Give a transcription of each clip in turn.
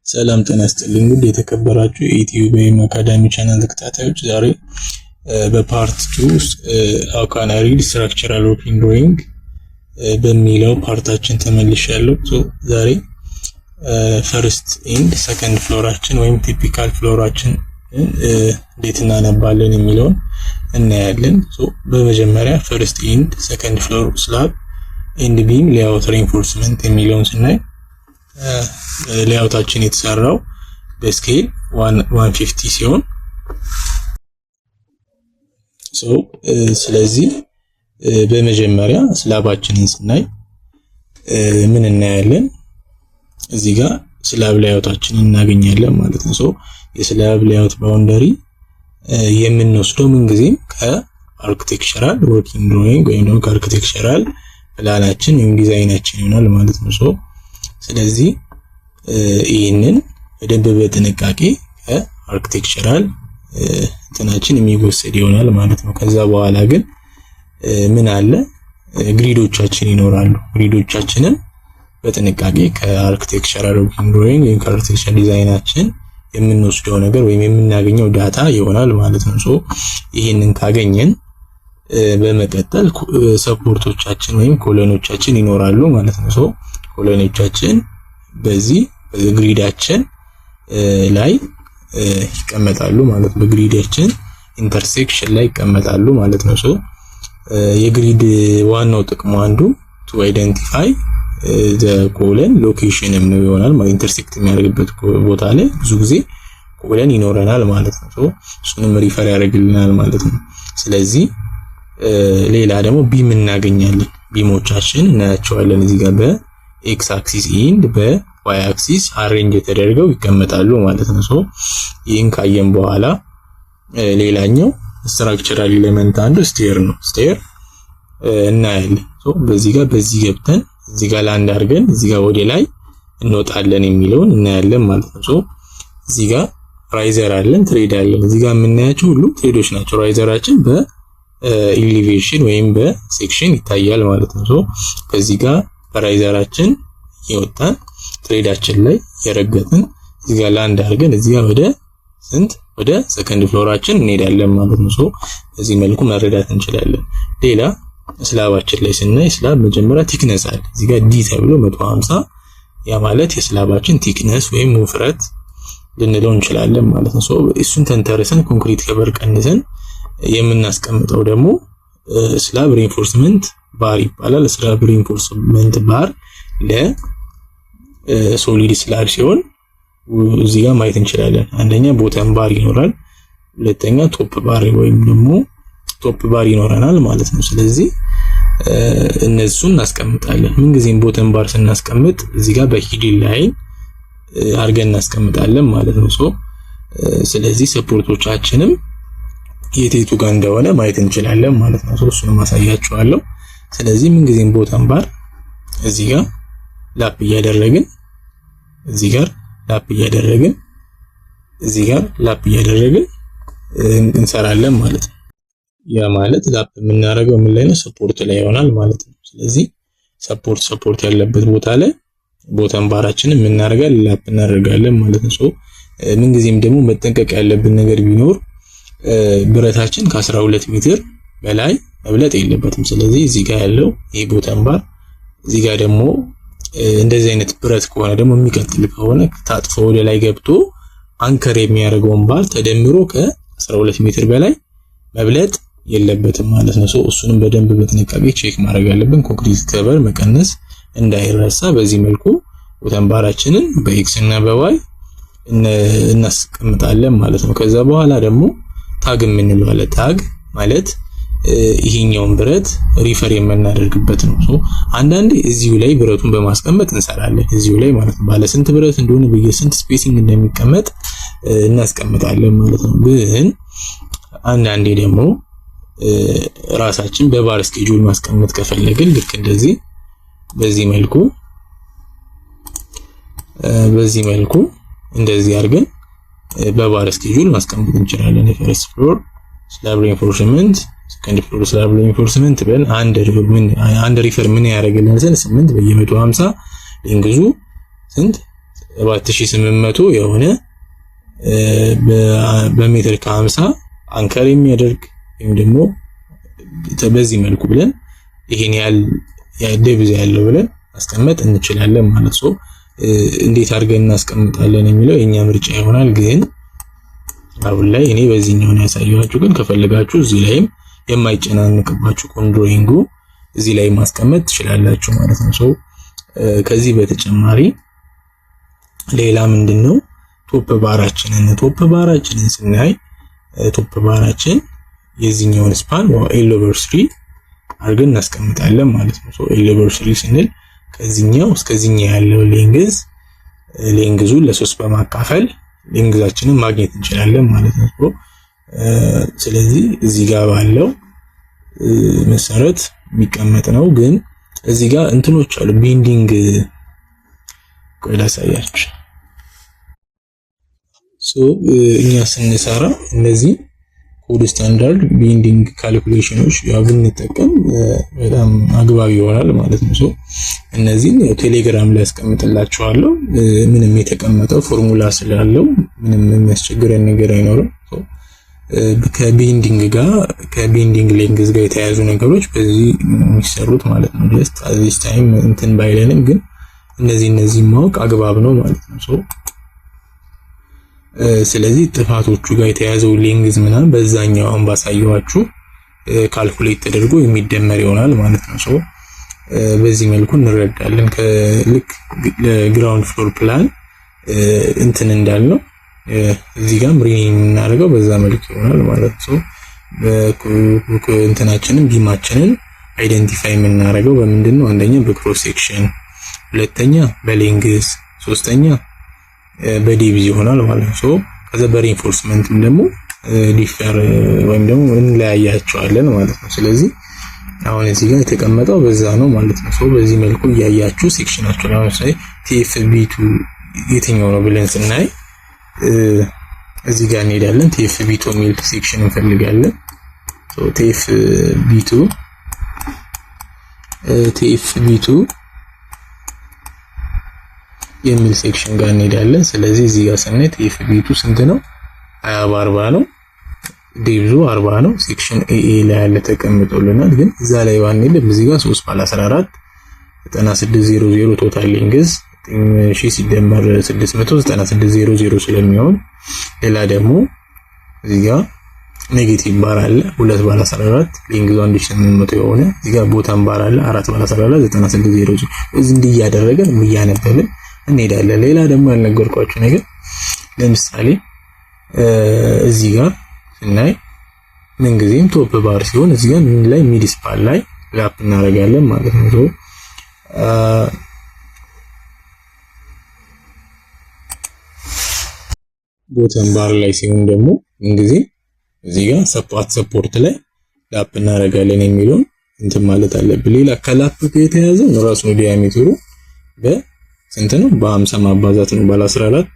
ሰላም ጤና ይስጥልኝ ውድ የተከበራችሁ የዩቲዩብ አካዳሚ ቻናል ተከታታዮች፣ ዛሬ በፓርት 2 ውስጥ how can I read structural working drawing በሚለው ፓርታችን ተመልሻለሁ። ዛሬ ፈርስት ኤንድ ሰከንድ ፍሎራችን ወይም ቲፒካል ፍሎራችን እንዴት እናነባለን የሚለውን እናያለን። በመጀመሪያ ፈርስት ኤንድ ሰከንድ ፍሎር ስላብ ኤንድ ቢም ሌአውት ሪኢንፎርስመንት የሚለውን ስናይ ሌአውታችን የተሰራው በስኬል 150 ሲሆን ስለዚህ በመጀመሪያ ስላባችንን ስናይ ምን እናያለን? እዚህ ጋር ስላብ ሌአውታችንን እናገኛለን ማለት ነው። የስላብ ሌአውት ባውንደሪ የምንወስደው ምንጊዜም ከአርኪቴክቸራል ወርኪንግ ድሮይንግ ወይም ደግሞ ከአርኪቴክቸራል ፕላናችን ወይም ዲዛይናችን ይሆናል ማለት ነው። ስለዚህ ይህንን በደንብ በጥንቃቄ ከአርኪቴክቸራል እንትናችን የሚወሰድ ይሆናል ማለት ነው። ከዛ በኋላ ግን ምን አለ? ግሪዶቻችን ይኖራሉ። ግሪዶቻችንን በጥንቃቄ ከአርኪቴክቸራል ወርኪንግ ድሮይንግ ወይም ከአርኪቴክቸራል ዲዛይናችን የምንወስደው ነገር ወይም የምናገኘው ዳታ ይሆናል ማለት ነው። ይህንን ካገኘን በመቀጠል ሰፖርቶቻችን ወይም ኮሎኖቻችን ይኖራሉ ማለት ነው። ኮሎኖቻችን በዚህ ግሪዳችን ላይ ይቀመጣሉ ማለት ነው። ግሪዳችን ኢንተርሴክሽን ላይ ይቀመጣሉ ማለት ነው። የግሪድ ዋናው ጥቅሙ አንዱ to identify the colon location ነው ይሆናል ማለት ኢንተርሴክት የሚያደርግበት ቦታ ላይ ብዙ ጊዜ ኮለን ይኖረናል ማለት ነው። እሱንም ሪፈር ያደርግልናል ማለት ነው። ስለዚህ ሌላ ደግሞ ቢም እናገኛለን። ቢሞቻችን እናያቸዋለን እዚህ ጋር በኤክስ አክሲስ ኤንድ በዋይ አክሲስ አሬንጅ ተደርገው ይቀመጣሉ ማለት ነው። ይህን ካየን በኋላ ሌላኛው ስትራክቸራል ኤሌመንት አንዱ ስቴር ነው። ስቴር እናያለን። በዚህ ጋር በዚህ ገብተን እዚህ ጋር ላንድ አድርገን እዚህ ጋር ወደ ላይ እንወጣለን የሚለውን እናያለን ማለት ነው። እዚህ ጋር ራይዘር አለን፣ ትሬድ አለን። እዚህ ጋር የምናያቸው ሁሉ ትሬዶች ናቸው። ራይዘራችን በኢሊቬሽን ወይም በሴክሽን ይታያል ማለት ነው። ከዚህ ጋር በራይዘራችን ይወጣን ትሬዳችን ላይ የረገጥን እዚህ ጋር ላንድ አድርገን እዚህ ጋር ወደ ሰከንድ ፍሎራችን እንሄዳለን ማለት ነው። በዚህ መልኩ መረዳት እንችላለን። ሌላ ስላባችን ላይ ስናይ ስላብ መጀመሪያ ቲክነስ አለ። እዚህ ጋር ዲ ተብሎ 150 ያ ማለት የስላባችን ቲክነስ ወይም ውፍረት ልንለው እንችላለን ማለት ነው። እሱን ተንተርሰን ኮንክሪት ከበር ቀንሰን የምናስቀምጠው ደግሞ ስላብ ሪኢንፎርስመንት ባር ይባላል። ስላብ ሪኢንፎርስመንት ባር ለሶሊድ ስላብ ሲሆን እዚህ ጋር ማየት እንችላለን። አንደኛ ቦተም ባር ይኖራል፣ ሁለተኛ ቶፕ ባር ወይም ደግሞ ቶፕ ባር ይኖረናል ማለት ነው። ስለዚህ እነሱን እናስቀምጣለን። ምንጊዜም ቦተም ባር ስናስቀምጥ እዚህ ጋር በሂድን ላይን አድርገን እናስቀምጣለን ማለት ነው። ስለዚህ ሰፖርቶቻችንም የቴቱ ጋር እንደሆነ ማየት እንችላለን ማለት ነው። እሱንም ማሳያችኋለሁ። ስለዚህ ምንጊዜም ቦተም ባር እዚህ ጋር ላፕ እያደረግን እዚህ ጋር ላፕ እያደረግን እዚህ ጋር ላፕ እያደረግን እንሰራለን ማለት ነው። ያ ማለት ላፕ የምናደርገው ምን ላይ ነው? ሰፖርት ላይ ይሆናል ማለት ነው። ስለዚህ ሰፖርት ያለበት ቦታ ላይ ቦተም ባራችንን የምናደርጋለን ላፕ እናደርጋለን ማለት ነው። ምንጊዜም ደግሞ መጠንቀቅ ያለብን ነገር ቢኖር ብረታችን ከ12 ሜትር በላይ መብለጥ የለበትም። ስለዚህ እዚህ ጋር ያለው ይሄ ቦተም ባር እዚህ ጋር ደግሞ እንደዚህ አይነት ብረት ከሆነ ደግሞ የሚቀጥል ከሆነ ታጥፎ ወደ ላይ ገብቶ አንከር የሚያደርገውን ባር ተደምሮ ከ12 ሜትር በላይ መብለጥ የለበትም ማለት ነው። እሱንም በደንብ በጥንቃቄ ቼክ ማድረግ አለብን። ኮንክሪት ከቨር መቀነስ እንዳይረሳ። በዚህ መልኩ ቦተም ባራችንን በኤክስ እና በዋይ እናስቀምጣለን ማለት ነው። ከዛ በኋላ ደግሞ ታግ የምንለው አለ። ታግ ማለት ይሄኛውን ብረት ሪፈር የምናደርግበት ነው። አንዳንዴ እዚሁ ላይ ብረቱን በማስቀመጥ እንሰራለን። እዚሁ ላይ ማለት ነው ባለ ስንት ብረት እንደሆነ በየስንት ስፔሲንግ እንደሚቀመጥ እናስቀምጣለን ማለት ነው። ግን አንዳንዴ ደግሞ ራሳችን በባር ስኬጁል ማስቀመጥ ከፈለግን ልክ እንደዚህ በዚህ መልኩ እንደዚህ አድርገን በባር ስኬጁል ማስቀመጥ እንችላለን። የፈርስት ፍሎር ስላብ ሪኢንፎርስመንት፣ ሰከንድ ፍሎር ስላብ ሪኢንፎርስመንት ብለን አንድ ሪፈር ምን ያደርግልናል? 8 በየ150 ሊንግዙ ስንት 7800 የሆነ በሜትር ከ50 አንከር የሚያደርግ ወይም ደግሞ በዚህ መልኩ ብለን ይሄን ያህል ዴብዝ ያለው ብለን ማስቀመጥ እንችላለን ማለት ነው። እንዴት አድርገን እናስቀምጣለን የሚለው የኛ ምርጫ ይሆናል። ግን አሁን ላይ እኔ በዚህኛው ነው ያሳየኋችሁ። ግን ከፈለጋችሁ እዚህ ላይም የማይጨናንቅባችሁ ኮንድሮይንጉ እዚህ ላይ ማስቀመጥ ትችላላችሁ ማለት ነው። ከዚህ በተጨማሪ ሌላ ምንድነው ቶፕ ባራችንን ስናይ ቶፕ ባራችን የዚህኛውን ስፓን L/3 አድርገን እናስቀምጣለን ማለት ነው። L/3 ስንል ከዚህኛው እስከዚህኛው ያለው ሌንግዙን ለ3 በማካፈል ሌንግዛችንን ማግኘት እንችላለን ማለት ነው። ስለዚህ እዚህ ጋር ባለው መሰረት የሚቀመጥ ነው። ግን እዚህ ጋር እንትኖች አሉ ቤንዲንግ ቆይ ላሳያችሁ። እኛ ስንሰራ እነዚህ ኮድ ስታንዳርድ ቤንዲንግ ካልኩሌሽኖች ያው ብንጠቀም በጣም አግባብ ይሆናል ማለት ነው። እነዚህን ያው ቴሌግራም ላይ አስቀምጥላችኋለሁ። ምንም የተቀመጠው ፎርሙላ ስላለው ምንም የሚያስቸግረን ነገር አይኖርም። ከቤንዲንግ ሌንግዝ ጋር የተያያዙ ነገሮች በዚህ የሚሰሩት ማለት ነው። ጀስት አዚስ ታይም እንትን ባይለንም ግን እነዚህ ማወቅ አግባብ ነው ማለት ነው። ስለዚህ ጥፋቶቹ ጋር የተያዘው ሌንግዝ ምናምን በዛኛው አሁን ባሳየኋችሁ ካልኩሌት ተደርጎ የሚደመር ይሆናል ማለት ነው። በዚህ መልኩ እንረዳለን። ልክ ለግራውንድ ፍሎር ፕላን እንትን እንዳልነው እዚህ ጋር ሪኔም የምናደርገው በዛ መልኩ ይሆናል ማለት ነው። እንትናችንን ቢማችንን አይደንቲፋይ የምናደርገው በምንድነው? አንደኛ በክሮስ ሴክሽን፣ ሁለተኛ በሌንግዝ፣ ሶስተኛ በዴብዝ ይሆናል ማለት ነው። ከዛ በሪኢንፎርስመንትም ደግሞ ዲፈር ወይም ደግሞ እንለያያቸዋለን ማለት ነው። ስለዚህ አሁን እዚህ ጋር የተቀመጠው በዛ ነው ማለት ነው። በዚህ መልኩ እያያችሁ ሴክሽናችሁ ለምሳሌ TFB2 የትኛው ነው ብለን ስናይ እዚህ ጋር እንሄዳለን። TFB2 የሚል ሴክሽን እንፈልጋለን። TFB2 የሚል ሴክሽን ጋር እንሄዳለን። ስለዚህ እዚህ ጋር ስናይ TFB2 ስንት ነው? 20/40 ነው። ዴብዙ 40 ነው። ሴክሽን AA ላይ ያለ ተቀምጦልናል። ግን እዛ ላይ ባንል እዚህ ጋር 3/14 9600 ቶታል ሌንግዝ 1000 ሲደመር 69600 ስለሚሆን ሌላ ደግሞ እዚህ ጋር ኔጌቲቭ ባር አለ 2/14 ሌንግዙ 1800 የሆነ እዚህ ጋር ቦታም ባር አለ 4/14 9600 እዚህ እንዲህ እያደረገን እያነበብን እንሄዳለን። ሌላ ደግሞ ያልነገርኳችሁ ነገር ለምሳሌ እዚህ ጋር ስናይ ምንጊዜም ቶፕ ባር ሲሆን እዚህ ጋር ምን ላይ ሚድ ስፓን ላይ ላፕ እናደርጋለን ማለት ነው። ቦተም ባር ላይ ሲሆን ደግሞ ምንጊዜም እዚህ ጋር ሰፖርት ላይ ላፕ እናደርጋለን የሚለውን እንትን ማለት አለብን። ሌላ ከላፕ ጋር የተያዘው ራሱ ነው ዲያሜትሩ በስንት ነው? በ50 ማባዛት ነው። ባለ 14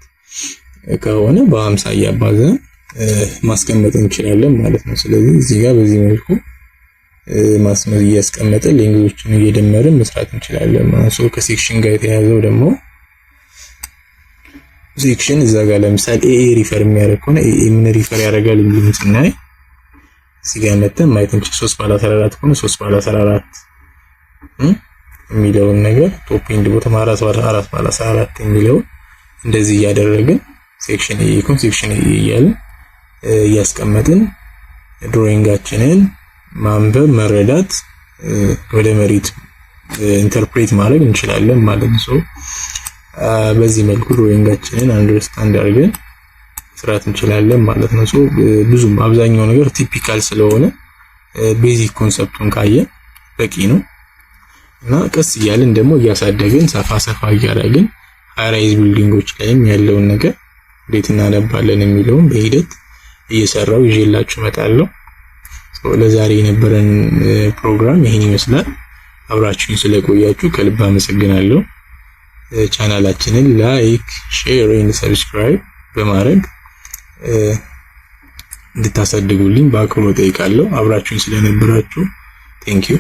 ከሆነ በ50 እያባዛን ማስቀመጥ እንችላለን ማለት ነው። ስለዚህ እዚህ ጋር በዚህ መልኩ ማስመር እያስቀመጠ ሌንግዞችን እየደመርን መስራት እንችላለን ማለት ነው። ከሴክሽን ጋር የተያዘው ደግሞ ሴክሽን እዛ ጋር ለምሳሌ AA ሪፈር የሚያደርግ ከሆነ AA ምን ሪፈር ያደርጋል የሚሉትን ስናይ እዚህ ጋር መተን ማየት እንችል 3/14 ከሆነ 3/14 የሚለውን ነገር ቶፕ ኤንድ ቦተም 4/14 የሚለውን እንደዚህ እያደረግን ሴክሽን AA ኮን ሴክሽን AA እያልን እያስቀመጥን ድሮይንጋችንን ማንበብ መረዳት ወደ መሬት ኢንተርፕሬት ማድረግ እንችላለን ማለት ነው። በዚህ መልኩ ድሮይንጋችንን አንደርስታንድ አድርገን መስራት እንችላለን ማለት ነው። ብዙም አብዛኛው ነገር ቲፒካል ስለሆነ ቤዚክ ኮንሰፕቱን ካየን በቂ ነው እና ቀስ እያልን ደግሞ እያሳደግን ሰፋ እያደረግን ሃይራይዝ ቢልዲንጎች ላይም ያለውን ነገር እንዴት እናነባለን የሚለውን በሂደት እየሰራው ይዤላችሁ እመጣለሁ። ለዛሬ የነበረን ፕሮግራም ይሄን ይመስላል። አብራችሁኝ ስለቆያችሁ ከልብ አመሰግናለሁ። ቻናላችንን ላይክ፣ ሼር እና ሰብስክራይብ በማድረግ እንድታሳድጉልኝ በአክብሮት ጠይቃለሁ። አብራችሁኝ ስለነበራችሁ ቴንክ ዩ።